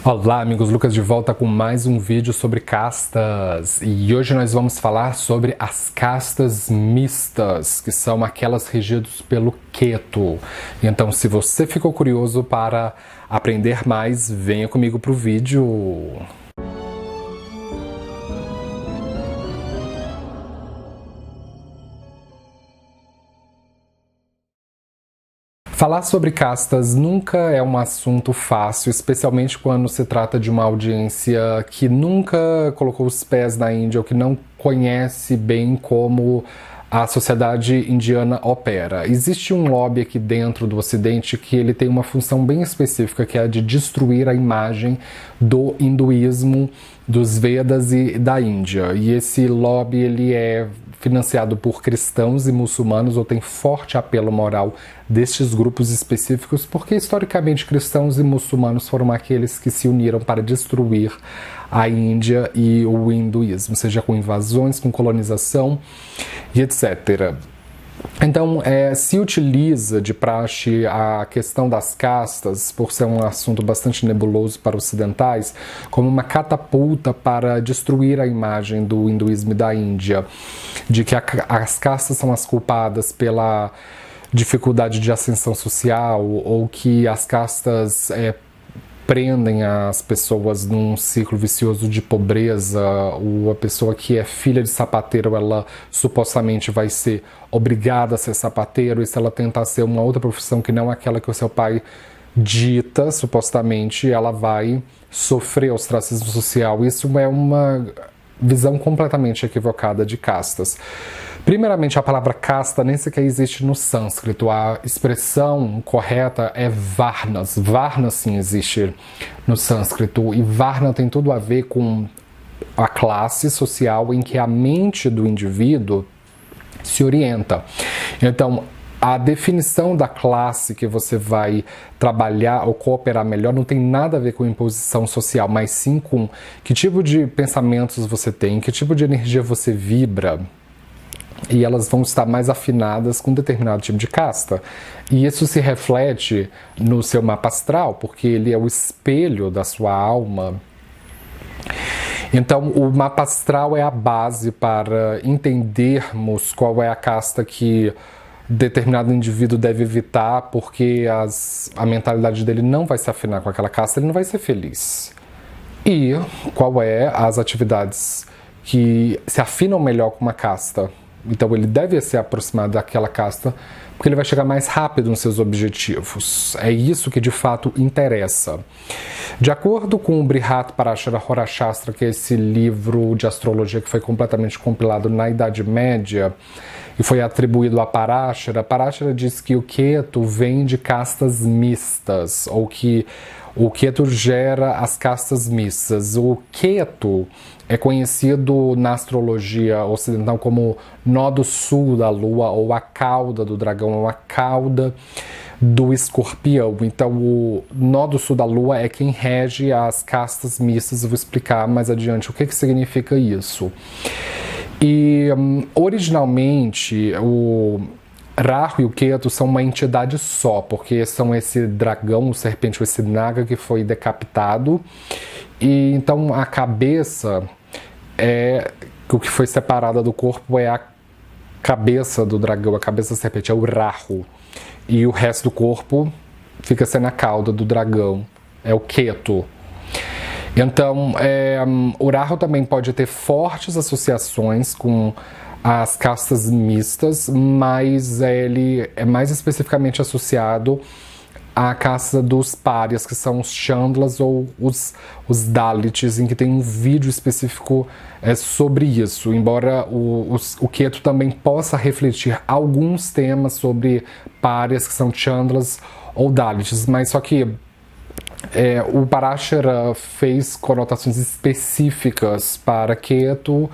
Olá amigos, Lucas de volta com mais um vídeo sobre castas e hoje nós vamos falar sobre as castas mistas, que são aquelas regidas pelo Ketu. Então se você ficou curioso para aprender mais, venha comigo para o vídeo. Falar sobre castas nunca é um assunto fácil, especialmente quando se trata de uma audiência que nunca colocou os pés na Índia ou que não conhece bem como a sociedade indiana opera. Existe um lobby aqui dentro do Ocidente que ele tem uma função bem específica, que é a de destruir a imagem do hinduísmo, dos Vedas e da Índia. E esse lobby ele é financiado por cristãos e muçulmanos, ou tem forte apelo moral destes grupos específicos, porque historicamente cristãos e muçulmanos foram aqueles que se uniram para destruir a Índia e o hinduísmo, seja com invasões, com colonização e etc. Então, se utiliza de praxe a questão das castas, por ser um assunto bastante nebuloso para ocidentais, como uma catapulta para destruir a imagem do hinduísmo e da Índia, de que as castas são as culpadas pela dificuldade de ascensão social, ou que as castas prendem as pessoas num ciclo vicioso de pobreza, ou a pessoa que é filha de sapateiro, ela supostamente vai ser obrigada a ser sapateiro, e se ela tentar ser uma outra profissão que não aquela que o seu pai dita, supostamente, ela vai sofrer ostracismo social. Isso é uma visão completamente equivocada de castas. Primeiramente, a palavra casta nem sequer existe no sânscrito. A expressão correta é varnas. Varna sim existe no sânscrito, e varna tem tudo a ver com a classe social em que a mente do indivíduo se orienta. Então, a definição da classe que você vai trabalhar ou cooperar melhor não tem nada a ver com imposição social, mas sim com que tipo de pensamentos você tem, que tipo de energia você vibra, e elas vão estar mais afinadas com determinado tipo de casta. E isso se reflete no seu mapa astral, porque ele é o espelho da sua alma. Então, o mapa astral é a base para entendermos qual é a casta que determinado indivíduo deve evitar, porque a mentalidade dele não vai se afinar com aquela casta, ele não vai ser feliz. E qual é as atividades que se afinam melhor com uma casta. Então ele deve se aproximar daquela casta, porque ele vai chegar mais rápido nos seus objetivos. É isso que de fato interessa. De acordo com o Brihat Parashara Hora Shastra, que é esse livro de astrologia que foi completamente compilado na Idade Média e foi atribuído a Parashara, Parashara diz que o Ketu vem de castas mistas, ou que o Ketu gera as castas mistas. O Ketu é conhecido na astrologia ocidental como nó do sul da lua, ou a cauda do dragão, ou a cauda do escorpião. Então, o nó do sul da lua é quem rege as castas mistas. Eu vou explicar mais adiante o que significa isso. E, originalmente, o Rahu e o Ketu são uma entidade só, porque são esse dragão, o serpente, ou esse naga que foi decapitado. E então a cabeça o que foi separada do corpo é a cabeça do dragão, a cabeça da serpente, é o Rahu. E o resto do corpo fica sendo a cauda do dragão, é o Ketu. Então, o Rahu também pode ter fortes associações com as castas mistas, mas ele é mais especificamente associado à casta dos párias, que são os Chandlas ou os Dalits, em que tem um vídeo específico sobre isso, embora o Ketu também possa refletir alguns temas sobre párias, que são Chandlas ou Dalits, mas só que o Parashara fez conotações específicas para Ketu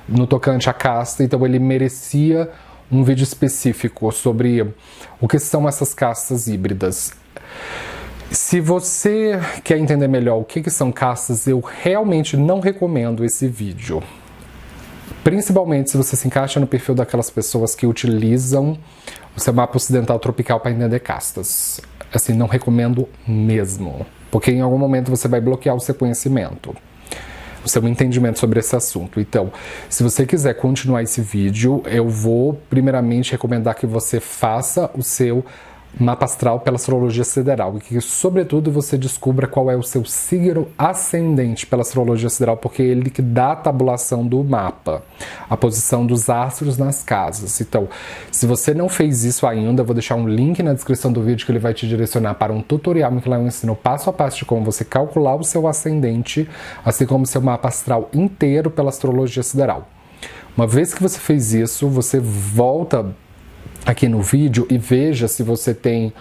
no tocante à casta, então ele merecia um vídeo específico sobre o que são essas castas híbridas. Se você quer entender melhor o que são castas, eu realmente não recomendo esse vídeo. Principalmente se você se encaixa no perfil daquelas pessoas que utilizam o seu mapa ocidental tropical para entender castas. Assim, não recomendo mesmo. porque em algum momento você vai bloquear o seu conhecimento, o seu entendimento sobre esse assunto. Então, se você quiser continuar esse vídeo, eu vou primeiramente recomendar que você faça o seu mapa astral pela astrologia sideral e que, sobretudo, você descubra qual é o seu signo ascendente pela astrologia sideral, porque é ele que dá a tabulação do mapa, a posição dos astros nas casas. Então, se você não fez isso ainda, eu vou deixar um link na descrição do vídeo que ele vai te direcionar para um tutorial em que lá eu ensino passo a passo de como você calcular o seu ascendente, assim como o seu mapa astral inteiro pela astrologia sideral. Uma vez que você fez isso, você volta aqui no vídeo e veja se você tem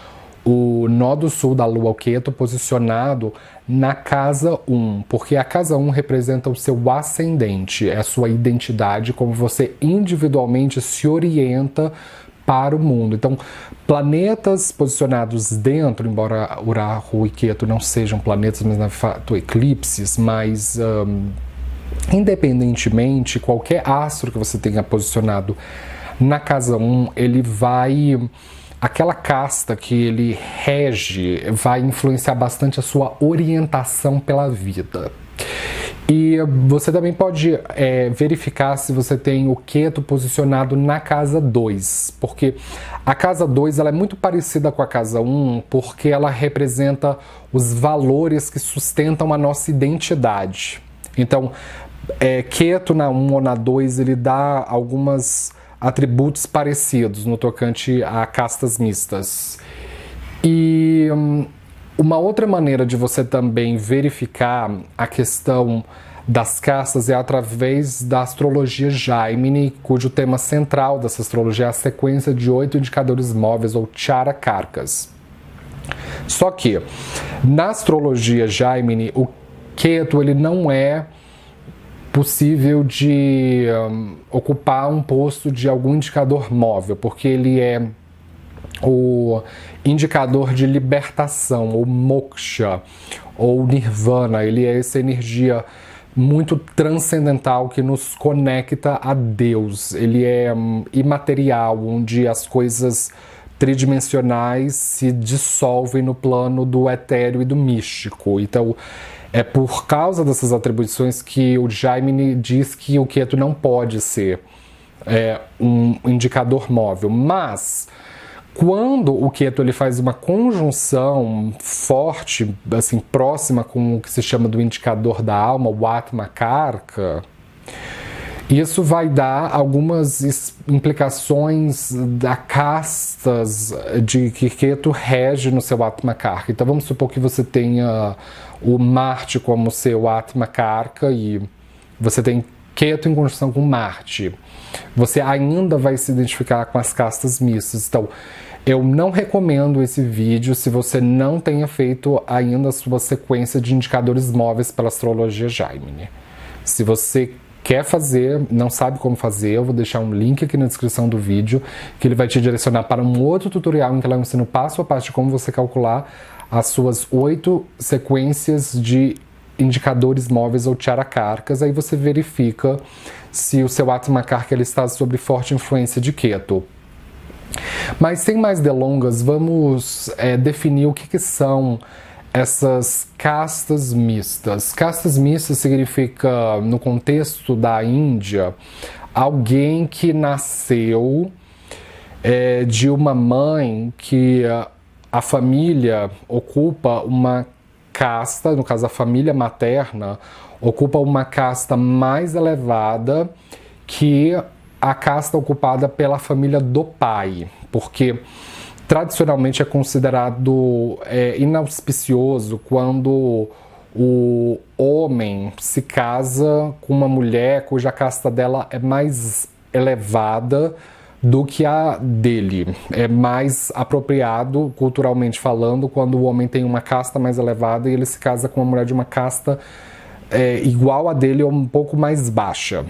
o nó do sul da lua, o Ketu, posicionado na casa 1, porque a casa 1 representa o seu ascendente, é a sua identidade, como você individualmente se orienta para o mundo. Então, planetas posicionados dentro, embora Urahu e Ketu não sejam planetas, mas na fato eclipses, mas independentemente, qualquer astro que você tenha posicionado na casa 1, ele vai... aquela casta que ele rege vai influenciar bastante a sua orientação pela vida. E você também pode verificar se você tem o Ketu posicionado na casa 2, porque a casa 2 ela é muito parecida com a casa 1, porque ela representa os valores que sustentam a nossa identidade. Então, Ketu na 1 ou na 2, ele dá algumas atributos parecidos no tocante a castas mistas. E uma outra maneira de você também verificar a questão das castas é através da astrologia Jaimini, cujo tema central dessa astrologia é a sequência de 8 indicadores móveis ou Charakarkas. Só que na astrologia Jaimini, o Ketu ele não é possível de ocupar um posto de algum indicador móvel, porque ele é o indicador de libertação, ou moksha, ou nirvana. Ele é essa energia muito transcendental que nos conecta a Deus. Ele é imaterial, onde as coisas tridimensionais se dissolvem no plano do etéreo e do místico. Então, é por causa dessas atribuições que o Jaimini diz que o Ketu não pode ser um indicador móvel. Mas, quando o Ketu ele faz uma conjunção forte, assim, próxima com o que se chama do indicador da alma, o Atma Karka, isso vai dar algumas implicações da castas de que Ketu rege no seu Atma Karka. Então vamos supor que você tenha o Marte como seu Atma Karka e você tem Ketu em conjunção com Marte. Você ainda vai se identificar com as castas mistas. Então, eu não recomendo esse vídeo se você não tenha feito ainda a sua sequência de indicadores móveis pela astrologia Jaimini. Se você quer fazer, não sabe como fazer, eu vou deixar um link aqui na descrição do vídeo, que ele vai te direcionar para um outro tutorial em que eu ensino passo a passo de como você calcular as suas 8 sequências de indicadores móveis ou Charakarkas. Aí você verifica se o seu Atma Karka ele está sob forte influência de Ketu. Mas sem mais delongas, vamos definir o que são essas castas mistas. Castas mistas significa, no contexto da Índia, alguém que nasceu de uma mãe que a família ocupa uma casta, no caso a família materna, ocupa uma casta mais elevada que a casta ocupada pela família do pai, porque tradicionalmente é considerado inauspicioso quando o homem se casa com uma mulher cuja casta dela é mais elevada do que a dele. É mais apropriado, culturalmente falando, quando o homem tem uma casta mais elevada e ele se casa com uma mulher de uma casta igual a dele ou um pouco mais baixa.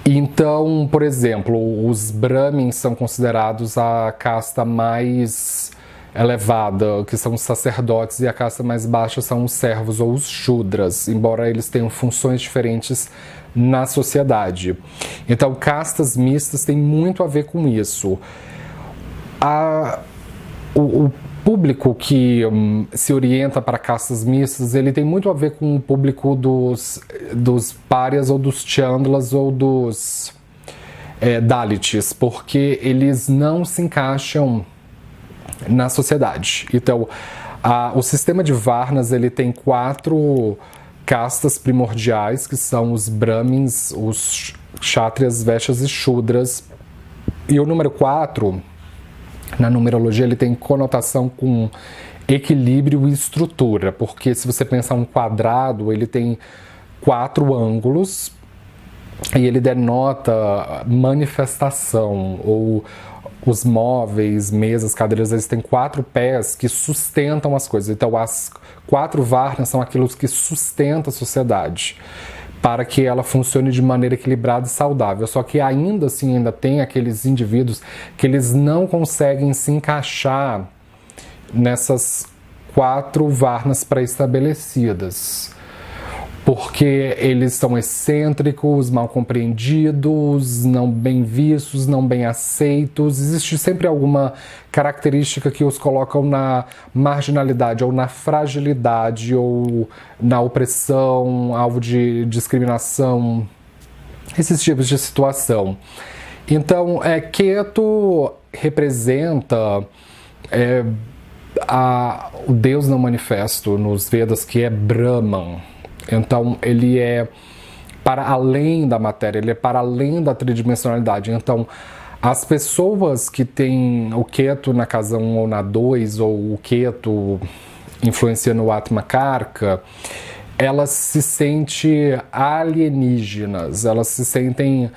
Então, por exemplo, os Brahmins são considerados a casta mais elevada, que são os sacerdotes, e a casta mais baixa são os servos ou os Shudras, embora eles tenham funções diferentes na sociedade. Então, castas mistas têm muito a ver com isso. público que se orienta para castas mistas, ele tem muito a ver com o público dos párias ou dos chandlas ou dos dalits, porque eles não se encaixam na sociedade. Então, o sistema de Varnas, ele tem 4 castas primordiais, que são os Brahmins, os Kshatriyas, Vaishyas e Shudras. E o número 4, na numerologia, ele tem conotação com equilíbrio e estrutura, porque se você pensar um quadrado, ele tem 4 ângulos e ele denota manifestação, ou os móveis, mesas, cadeiras, eles têm 4 pés que sustentam as coisas. Então, as 4 Varnas são aqueles que sustentam a sociedade para que ela funcione de maneira equilibrada e saudável. Só que ainda assim, ainda tem aqueles indivíduos que eles não conseguem se encaixar nessas 4 Varnas pré-estabelecidas, porque eles são excêntricos, mal compreendidos, não bem vistos, não bem aceitos. Existe sempre alguma característica que os colocam na marginalidade, ou na fragilidade, ou na opressão, alvo de discriminação, esses tipos de situação. Então, Ketu representa o Deus não manifesto nos Vedas, que é Brahman. Então, ele é para além da matéria, ele é para além da tridimensionalidade. Então, as pessoas que têm o Ketu na casa 1 ou na 2, ou o Ketu influenciando o Atma Karka, elas se sentem alienígenas, elas se sentem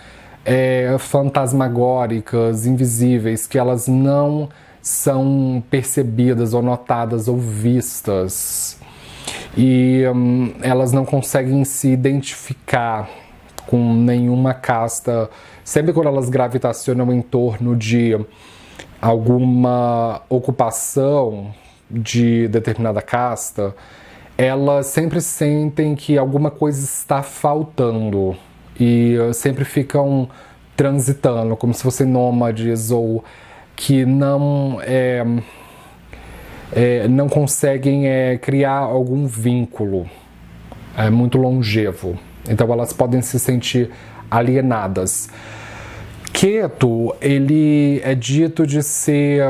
fantasmagóricas, invisíveis, que elas não são percebidas ou notadas ou vistas. E elas não conseguem se identificar com nenhuma casta. Sempre quando elas gravitacionam em torno de alguma ocupação de determinada casta, elas sempre sentem que alguma coisa está faltando e sempre ficam transitando, como se fossem nômades, ou que não conseguem criar algum vínculo muito longevo. Então elas podem se sentir alienadas. Ketu, ele é dito de ser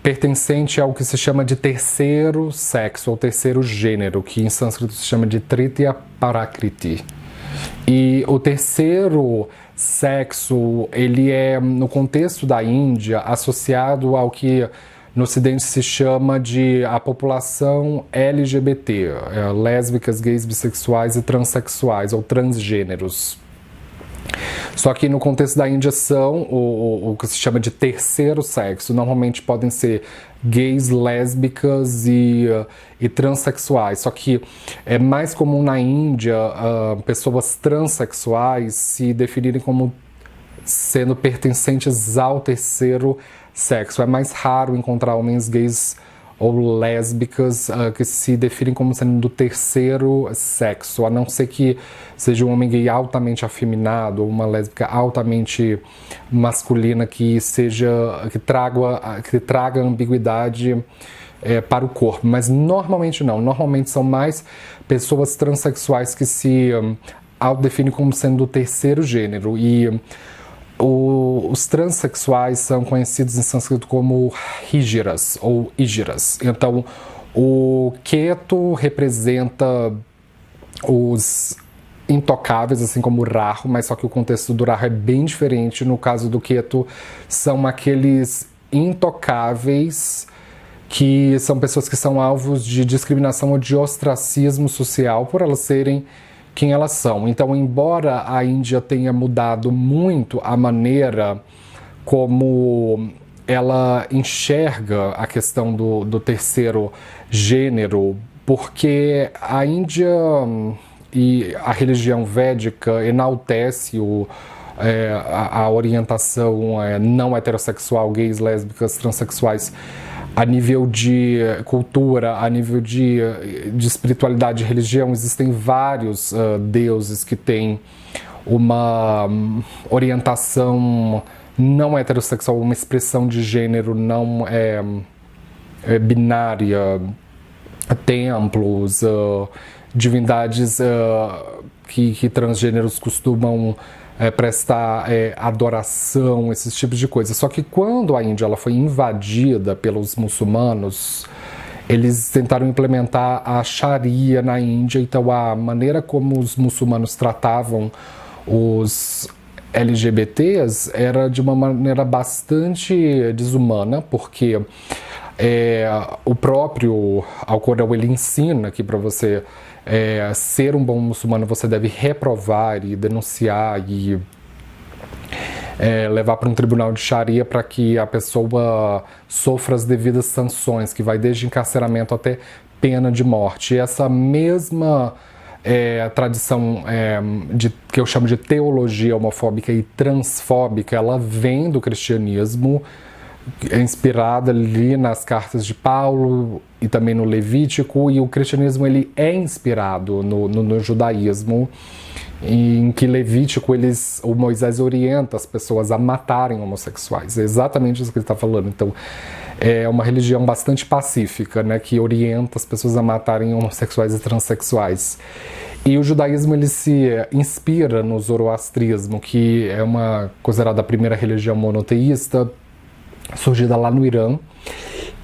pertencente ao que se chama de terceiro sexo, ou terceiro gênero, que em sânscrito se chama de Tritiya Prakriti. E o terceiro sexo, ele é, no contexto da Índia, associado ao que no Ocidente se chama de a população LGBT, lésbicas, gays, bissexuais e transexuais, ou transgêneros. Só que no contexto da Índia são o que se chama de terceiro sexo. Normalmente podem ser gays, lésbicas e transexuais. Só que é mais comum na Índia pessoas transexuais se definirem como sendo pertencentes ao terceiro sexo. É mais raro encontrar homens gays ou lésbicas que se definem como sendo do terceiro sexo, a não ser que seja um homem gay altamente afeminado ou uma lésbica altamente masculina que traga ambiguidade para o corpo. Mas normalmente não, normalmente são mais pessoas transexuais que se autodefinem como sendo do terceiro gênero. E os transexuais são conhecidos em sânscrito como Hijiras ou Ijiras. Então, o Ketu representa os intocáveis, assim como o Rahu, mas só que o contexto do Rahu é bem diferente. No caso do Ketu, são aqueles intocáveis que são pessoas que são alvos de discriminação ou de ostracismo social por elas serem quem elas são. Então, embora a Índia tenha mudado muito a maneira como ela enxerga a questão do terceiro gênero, porque a Índia e a religião védica enaltece a orientação não heterossexual, gays, lésbicas, transexuais, a nível de cultura, a nível de espiritualidade e religião. Existem vários deuses que têm uma orientação não heterossexual, uma expressão de gênero não binária, templos, divindades que transgêneros costumam prestar adoração, esses tipos de coisas. Só que quando a Índia ela foi invadida pelos muçulmanos, eles tentaram implementar a Sharia na Índia, então a maneira como os muçulmanos tratavam os LGBTs era de uma maneira bastante desumana, porque o próprio Alcorão ele ensina que para você ser um bom muçulmano você deve reprovar e denunciar e levar para um tribunal de Sharia para que a pessoa sofra as devidas sanções, que vai desde encarceramento até pena de morte. E essa mesma tradição que eu chamo de teologia homofóbica e transfóbica, ela vem do cristianismo, é inspirada ali nas cartas de Paulo e também no Levítico, e o cristianismo ele é inspirado no judaísmo, em que Levítico o Moisés orienta as pessoas a matarem homossexuais. É exatamente isso que ele está falando. Então, é uma religião bastante pacífica, né, que orienta as pessoas a matarem homossexuais e transexuais. E o judaísmo ele se inspira no zoroastrismo, que é considerada a primeira religião monoteísta, surgida lá no Irã,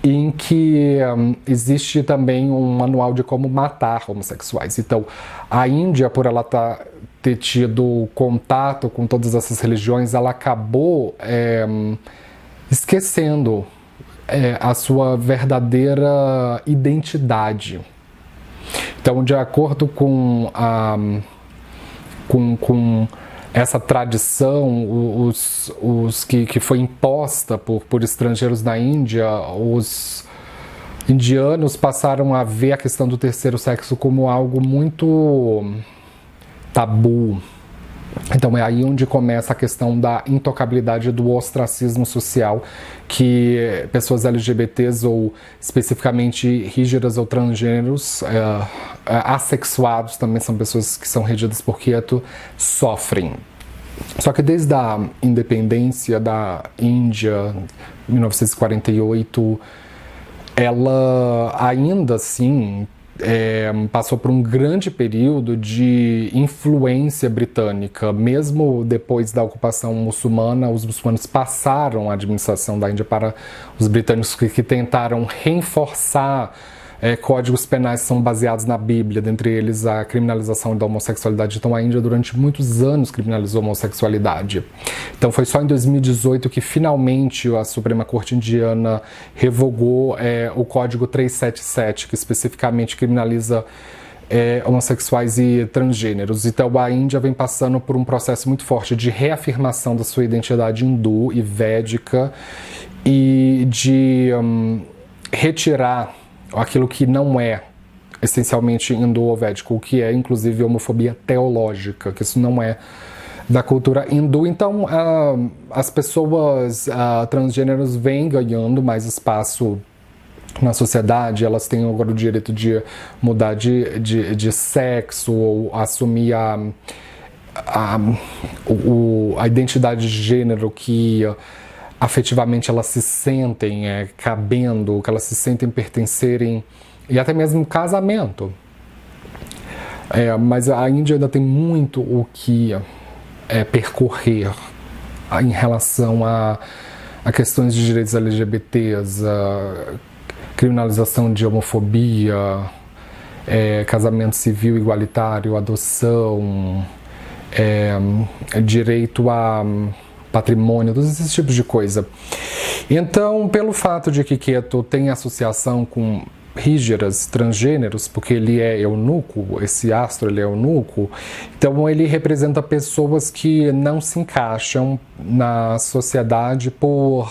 em que existe também um manual de como matar homossexuais. Então, a Índia, por ela ter tido contato com todas essas religiões, ela acabou esquecendo a sua verdadeira identidade. Então, de acordo com essa tradição, os que foi imposta por estrangeiros na Índia, os indianos passaram a ver a questão do terceiro sexo como algo muito tabu. Então é aí onde começa a questão da intocabilidade do ostracismo social, que pessoas LGBTs ou especificamente rígidas ou transgêneros, assexuados também são pessoas que são regidas por quieto, sofrem. Só que desde a independência da Índia, 1948, ela ainda assim passou por um grande período de influência britânica. Mesmo depois da ocupação muçulmana, os muçulmanos passaram a administração da Índia para os britânicos, que tentaram reforçar códigos penais que são baseados na Bíblia, dentre eles a criminalização da homossexualidade. Então a Índia durante muitos anos criminalizou a homossexualidade. Então foi só em 2018 que finalmente a Suprema Corte Indiana revogou o Código 377, que especificamente criminaliza homossexuais e transgêneros. Então a Índia vem passando por um processo muito forte de reafirmação da sua identidade hindu e védica e de retirar aquilo que não é essencialmente hindu ou védico, o que é inclusive homofobia teológica, que isso não é da cultura hindu. Então as pessoas transgêneros vêm ganhando mais espaço na sociedade, elas têm agora o direito de mudar de sexo ou assumir a identidade de gênero que afetivamente elas se sentem cabendo, que elas se sentem pertencerem, e até mesmo casamento. Mas a Índia ainda tem muito o que percorrer em relação a questões de direitos LGBTs, a criminalização de homofobia, casamento civil igualitário, adoção, direito a patrimônio, todos esses tipos de coisa. Então, pelo fato de que Ketu tem associação com rígidas, transgêneros, porque ele é eunuco, esse astro ele é eunuco, então ele representa pessoas que não se encaixam na sociedade por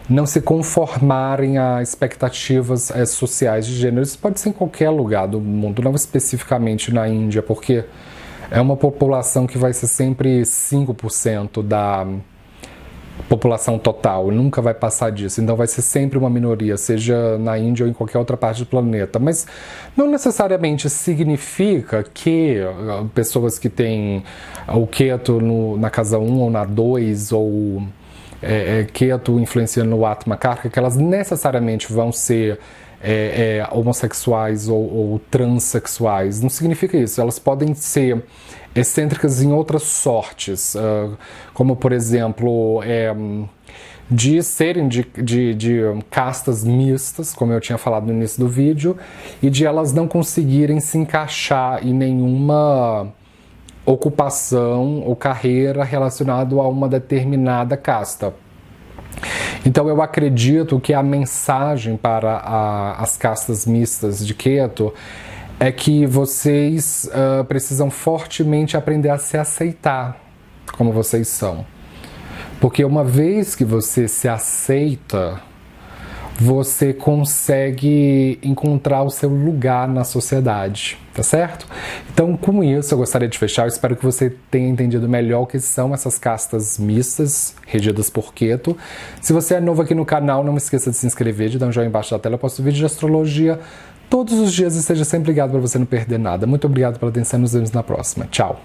não se conformarem a expectativas sociais de gênero. Isso pode ser em qualquer lugar do mundo, não especificamente na Índia, porque é uma população que vai ser sempre 5% da população total, nunca vai passar disso, então vai ser sempre uma minoria, seja na Índia ou em qualquer outra parte do planeta. Mas não necessariamente significa que pessoas que têm o Ketu na casa 1 ou na 2 ou Ketu influenciando no Atma Karka, que elas necessariamente vão ser homossexuais ou transexuais. Não significa isso. Elas podem ser excêntricas em outras sortes, como por exemplo de serem de castas mistas, como eu tinha falado no início do vídeo, e de elas não conseguirem se encaixar em nenhuma ocupação ou carreira relacionada a uma determinada casta. Então eu acredito que a mensagem para as castas mistas de Ketu é que vocês precisam fortemente aprender a se aceitar como vocês são. Porque uma vez que você se aceita, você consegue encontrar o seu lugar na sociedade, tá certo? Então, com isso, eu gostaria de fechar. Eu espero que você tenha entendido melhor o que são essas castas mistas, regidas por Ketu. Se você é novo aqui no canal, não esqueça de se inscrever, de dar um joinha embaixo da tela. Eu posto vídeo de astrologia todos os dias e seja sempre ligado para você não perder nada. Muito obrigado pela atenção e nos vemos na próxima. Tchau!